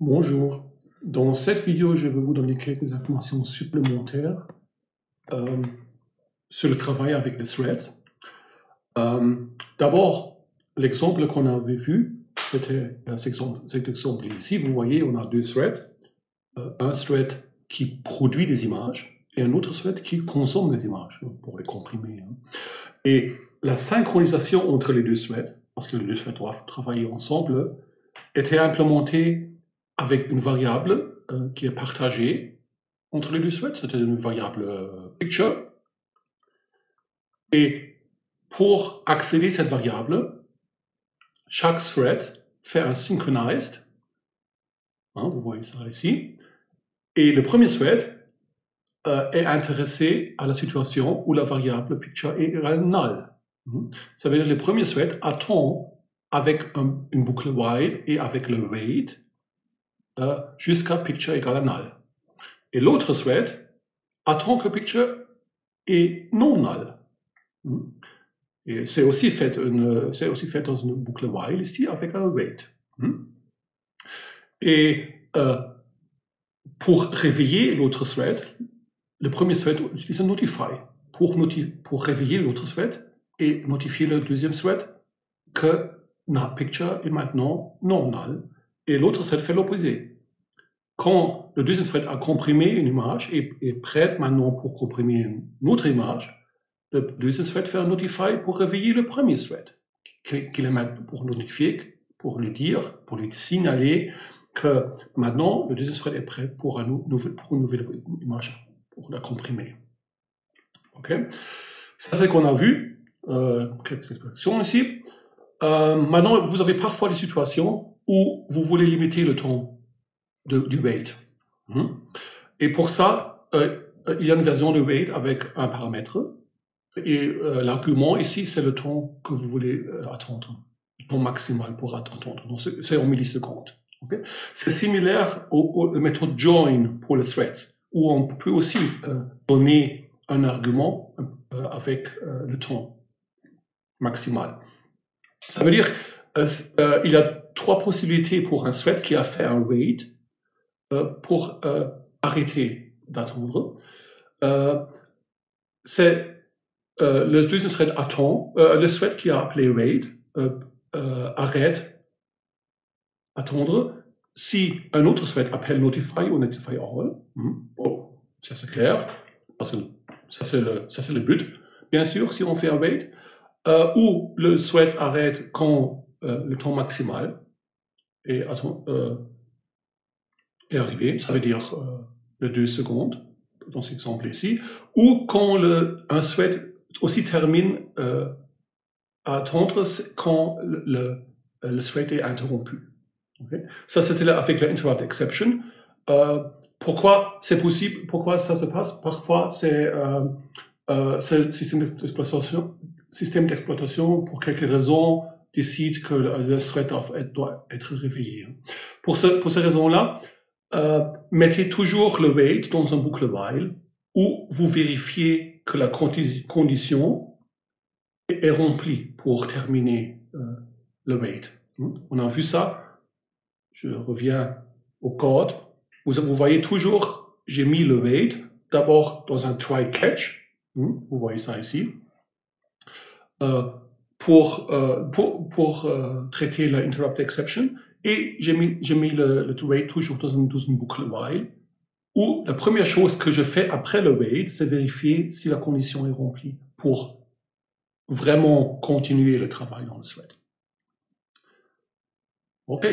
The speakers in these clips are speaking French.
Bonjour. Dans cette vidéo, je vais vous donner quelques informations supplémentaires sur le travail avec les threads. D'abord, l'exemple qu'on avait vu, c'était cet exemple ici. Vous voyez, on a deux threads. Un thread qui produit des images et un autre thread qui consomme les images pour les comprimer. Et la synchronisation entre les deux threads, parce que les deux threads doivent travailler ensemble, était implémentée avec une variable qui est partagée entre les deux threads. C'était une variable picture. Et pour accéder à cette variable, chaque thread fait un synchronized. Vous voyez ça ici. Et le premier thread est intéressé à la situation où la variable picture est égale null. Ça veut dire que le premier thread attend avec une boucle while et avec le wait jusqu'à picture égale à null. Et l'autre thread attend que picture est non null. Et c'est aussi fait dans une boucle while ici avec un wait. Et pour réveiller l'autre thread, le premier thread utilise un notify pour réveiller l'autre thread et notifier le deuxième thread que la picture est maintenant non null. Et l'autre thread fait l'opposé. Quand le deuxième thread a comprimé une image et est prêt maintenant pour comprimer une autre image, le deuxième thread fait un notify pour réveiller le premier thread, qu'il est pour notifier, pour lui dire, pour lui signaler que maintenant le deuxième thread est prêt pour une nouvelle image, pour la comprimer. Ok? Ça, c'est ce qu'on a vu, quelques expressions ici. Maintenant, vous avez parfois des situations où vous voulez limiter le temps du wait. Et pour ça, il y a une version de wait avec un paramètre. Et l'argument ici, c'est le temps que vous voulez attendre, le temps maximal pour attendre. Donc, c'est en millisecondes. Okay? C'est similaire aux méthodes join pour les threads, où on peut aussi donner un argument avec le temps maximal. Ça veut dire qu'il y a trois possibilités pour un thread qui a fait un wait pour arrêter d'attendre. C'est le deuxième thread attend, le thread qui a appelé wait arrête attendre si un autre thread appelle notify ou notify all. Bon, ça c'est clair, parce que ça c'est le but. Bien sûr, si on fait un wait, ou le thread arrête quand le temps maximal est arrivé, ça veut dire les 2 secondes, dans cet exemple ici, ou quand un thread aussi termine à attendre quand le thread est interrompu. Okay? Ça, c'était avec la interrupt exception. Pourquoi c'est possible? Pourquoi ça se passe? Parfois, c'est le système d'exploitation, pour quelques raisons, décide que le thread doit être réveillé. Pour ces raisons-là, mettez toujours le wait dans un boucle while où vous vérifiez que la condition est remplie pour terminer le wait. On a vu ça. Je reviens au code. Vous voyez toujours, j'ai mis le wait d'abord dans un try catch. Vous voyez ça ici. Pour traiter la interrupt exception. Et j'ai mis le wait toujours dans une boucle while, où la première chose que je fais après le wait, c'est vérifier si la condition est remplie pour vraiment continuer le travail dans le thread. OK.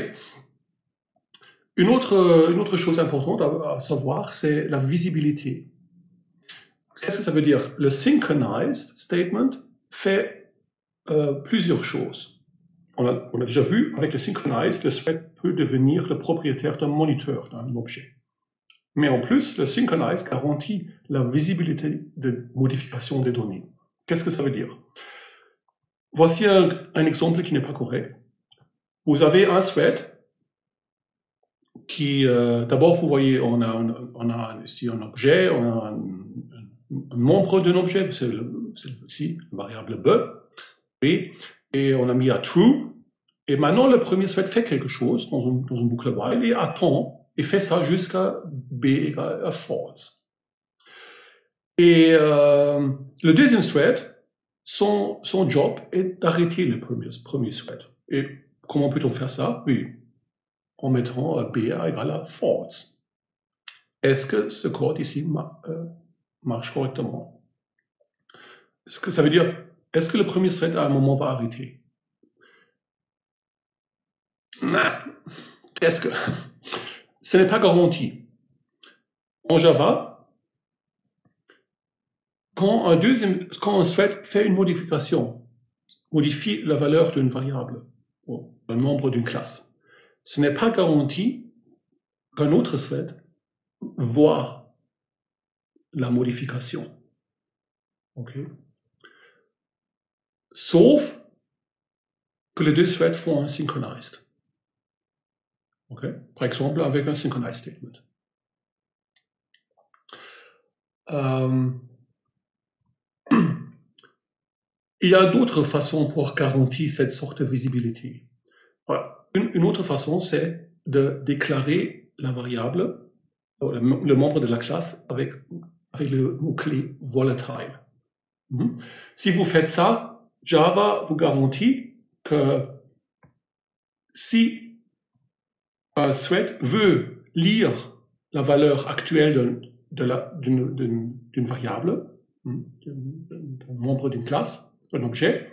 Une autre chose importante à savoir, c'est la visibilité. Qu'est-ce que ça veut dire? Le synchronized statement fait plusieurs choses. On a déjà vu, avec le synchronized, le thread peut devenir le propriétaire d'un moniteur, d'un objet. Mais en plus, le synchronized garantit la visibilité de modification des données. Qu'est-ce que ça veut dire? Voici un exemple qui n'est pas correct. Vous avez un thread qui, d'abord, vous voyez, on a ici un objet, on a un nombre d'un objet, c'est ici, une variable b, et on a mis à true, Et maintenant, le premier thread fait quelque chose dans une boucle while et attend, et fait ça jusqu'à b égale à false. Et le deuxième thread, son job est d'arrêter le premier thread. Et comment peut-on faire ça? Oui, en mettant b égale à false. Est-ce que ce code ici marche correctement? Ce que ça veut dire, est-ce que le premier thread à un moment va arrêter? Est-ce que ce n'est pas garanti. En Java, quand un thread fait une modification, modifie la valeur d'une variable, ou un nombre d'une classe, ce n'est pas garanti qu'un autre thread voit la modification. Okay. Sauf que les deux threads font un synchronized. Okay. Par exemple, avec un synchronized statement. Il y a d'autres façons pour garantir cette sorte de visibilité. Voilà. Une autre façon, c'est de déclarer la variable, le membre de la classe, avec le mot-clé volatile. Si vous faites ça, Java vous garantit que si un thread veut lire la valeur actuelle d'une variable, d'un membre d'une classe, d'un objet,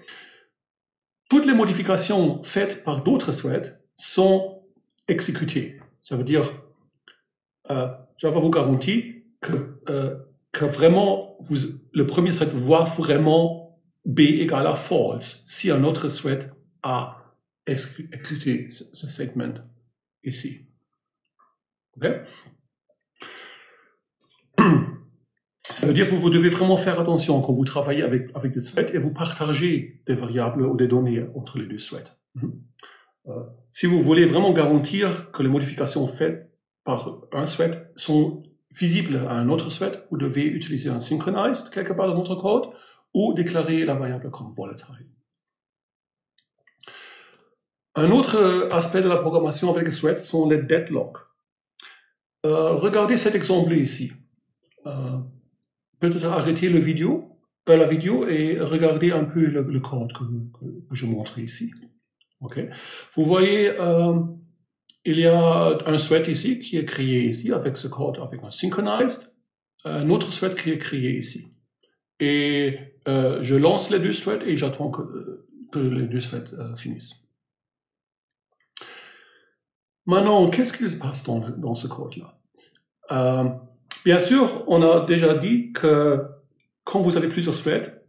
toutes les modifications faites par d'autres threads sont exécutées. Ça veut dire, Java vous garantit que vraiment, le premier thread voit vraiment b égale à false si un autre thread a exécuté ce segment ici. Okay? Ça veut dire que vous devez vraiment faire attention quand vous travaillez avec des threads et vous partagez des variables ou des données entre les deux threads. Si vous voulez vraiment garantir que les modifications faites par un thread sont visibles à un autre thread, vous devez utiliser un synchronized quelque part dans votre code ou déclarer la variable comme volatile. Un autre aspect de la programmation avec les threads sont les deadlocks. Regardez cet exemple ici. Peut-être arrêter la vidéo et regarder un peu le code que je montre ici. Okay. Vous voyez, il y a un thread ici qui est créé ici avec ce code, avec un synchronized, un autre thread qui est créé ici. Et je lance les deux threads et j'attends que les deux threads finissent. Maintenant, qu'est-ce qui se passe dans ce code-là? Bien sûr, on a déjà dit que quand vous avez plusieurs threads,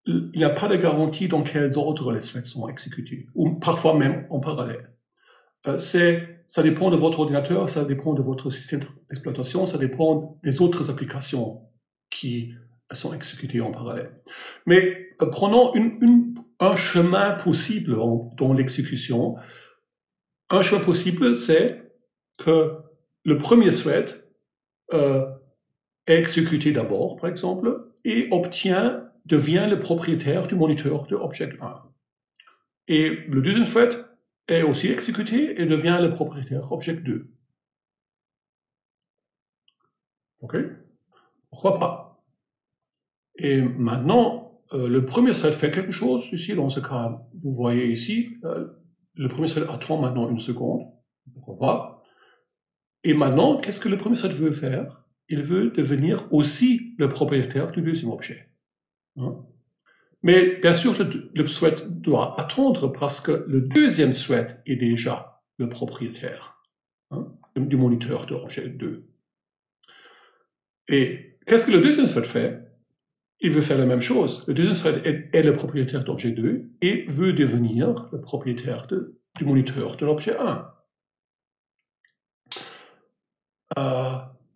il n'y a pas de garantie dans quel ordre les threads sont exécutés, ou parfois même en parallèle. Ça dépend de votre ordinateur, ça dépend de votre système d'exploitation, ça dépend des autres applications qui sont exécutées en parallèle. Mais prenons un chemin possible dans l'exécution. Un chemin possible, c'est que le premier thread est exécuté d'abord, par exemple, et devient le propriétaire du moniteur de Object 1. Et le deuxième thread est aussi exécuté et devient le propriétaire Object 2. OK? Pourquoi pas? Et maintenant, le premier thread fait quelque chose. Ici, dans ce cas, vous voyez ici, le premier thread attend maintenant une seconde. Pourquoi pas? Et maintenant, qu'est-ce que le premier thread veut faire? Il veut devenir aussi le propriétaire du deuxième objet. Mais bien sûr, le thread doit attendre parce que le deuxième thread est déjà le propriétaire du moniteur de objet 2. Et qu'est-ce que le deuxième thread fait? Il veut faire la même chose. Le deuxième thread est le propriétaire d'objet 2 et veut devenir le propriétaire du moniteur de l'objet 1.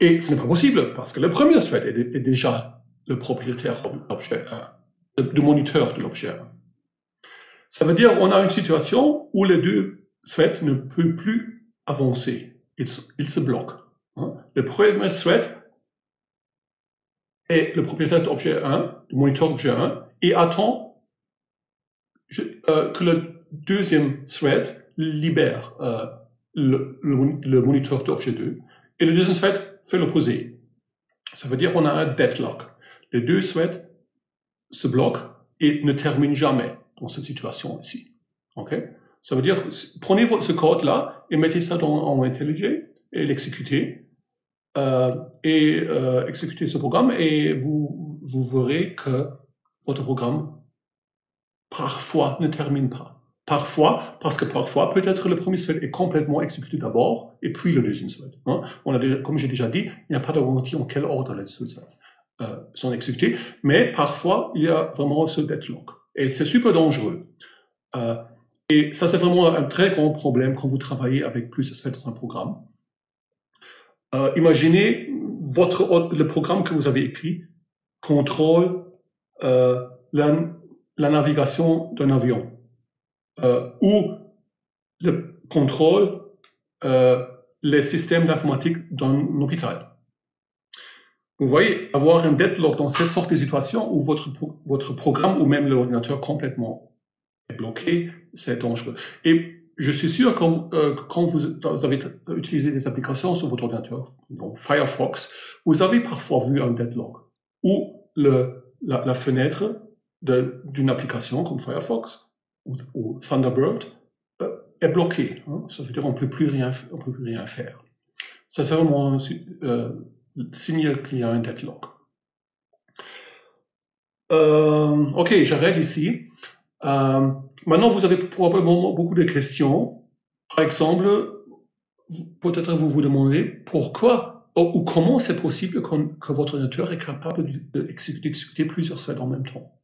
Et ce n'est pas possible parce que le premier thread est déjà le propriétaire de l'objet 1, du moniteur de l'objet 1. Ça veut dire qu'on a une situation où les deux threads ne peuvent plus avancer. Ils se bloquent. Le premier thread est le propriétaire de l'objet 1, du moniteur d'objet 1, et attend que le deuxième thread libère le moniteur d'objet 2 et le deuxième thread fait l'opposé. Ça veut dire qu'on a un deadlock. Les deux threads se bloquent et ne terminent jamais dans cette situation ici. Okay? Ça veut dire, prenez ce code-là et mettez ça en IntelliJ et l'exécutez. Exécutez ce programme et vous verrez que votre programme parfois ne termine pas. Parfois, parce que parfois, peut-être le premier thread est complètement exécuté d'abord et puis le deuxième thread. Hein. Comme j'ai déjà dit, il n'y a pas de garantie en quel ordre les threads sont exécutés, mais parfois, il y a vraiment ce deadlock. Et c'est super dangereux. Et ça, c'est vraiment un très grand problème quand vous travaillez avec plus de threads dans un programme. Imaginez le programme que vous avez écrit contrôle la navigation d'un avion ou le contrôle les systèmes d'informatique d'un hôpital. Vous voyez, avoir un deadlock dans cette sorte de situation où votre programme ou même l'ordinateur complètement est bloqué, c'est dangereux. Et je suis sûr que quand vous avez utilisé des applications sur votre ordinateur, donc Firefox, vous avez parfois vu un deadlock où la fenêtre d'une application comme Firefox ou Thunderbird est bloquée. Hein. Ça veut dire qu'on peut plus rien faire. Ça, c'est vraiment signe qu'il y a un deadlock. Ok, j'arrête ici. Maintenant, vous avez probablement beaucoup de questions. Par exemple, peut-être vous demandez pourquoi ou comment c'est possible que votre ordinateur est capable d'exécuter plusieurs threads en même temps.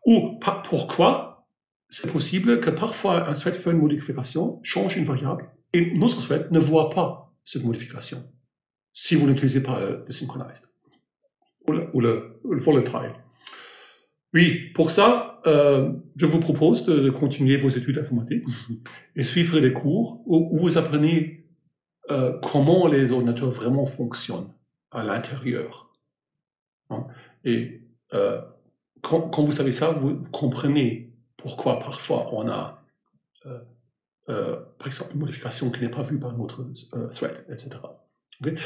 Ou pourquoi c'est possible que parfois un thread fait une modification, change une variable, et notre thread ne voit pas cette modification, si vous n'utilisez pas le synchronized ou le volatile. Oui, pour ça, je vous propose de continuer vos études informatiques et suivre des cours où vous apprenez comment les ordinateurs vraiment fonctionnent à l'intérieur. Hein? Et quand vous savez ça, vous comprenez pourquoi parfois on a, par exemple, une modification qui n'est pas vue par notre thread, etc. Okay?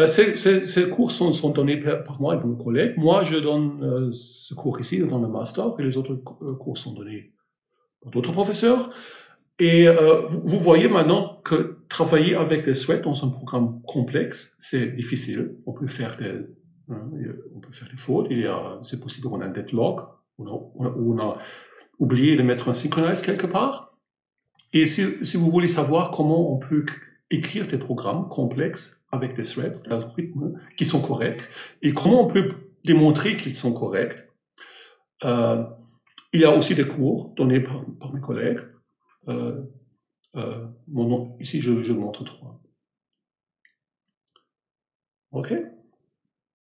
Ces cours sont donnés par moi et mon collègue. Moi, je donne ce cours ici dans le master, et les autres cours sont donnés par d'autres professeurs. Et vous voyez maintenant que travailler avec des threads dans un programme complexe, c'est difficile. On peut faire des fautes. C'est possible qu'on a un deadlock, ou on a oublié de mettre un synchronize quelque part. Et si vous voulez savoir comment on peut écrire des programmes complexes avec des threads, des algorithmes qui sont corrects, et comment on peut démontrer qu'ils sont corrects, il y a aussi des cours donnés par mes collègues. Ici, je montre 3. OK?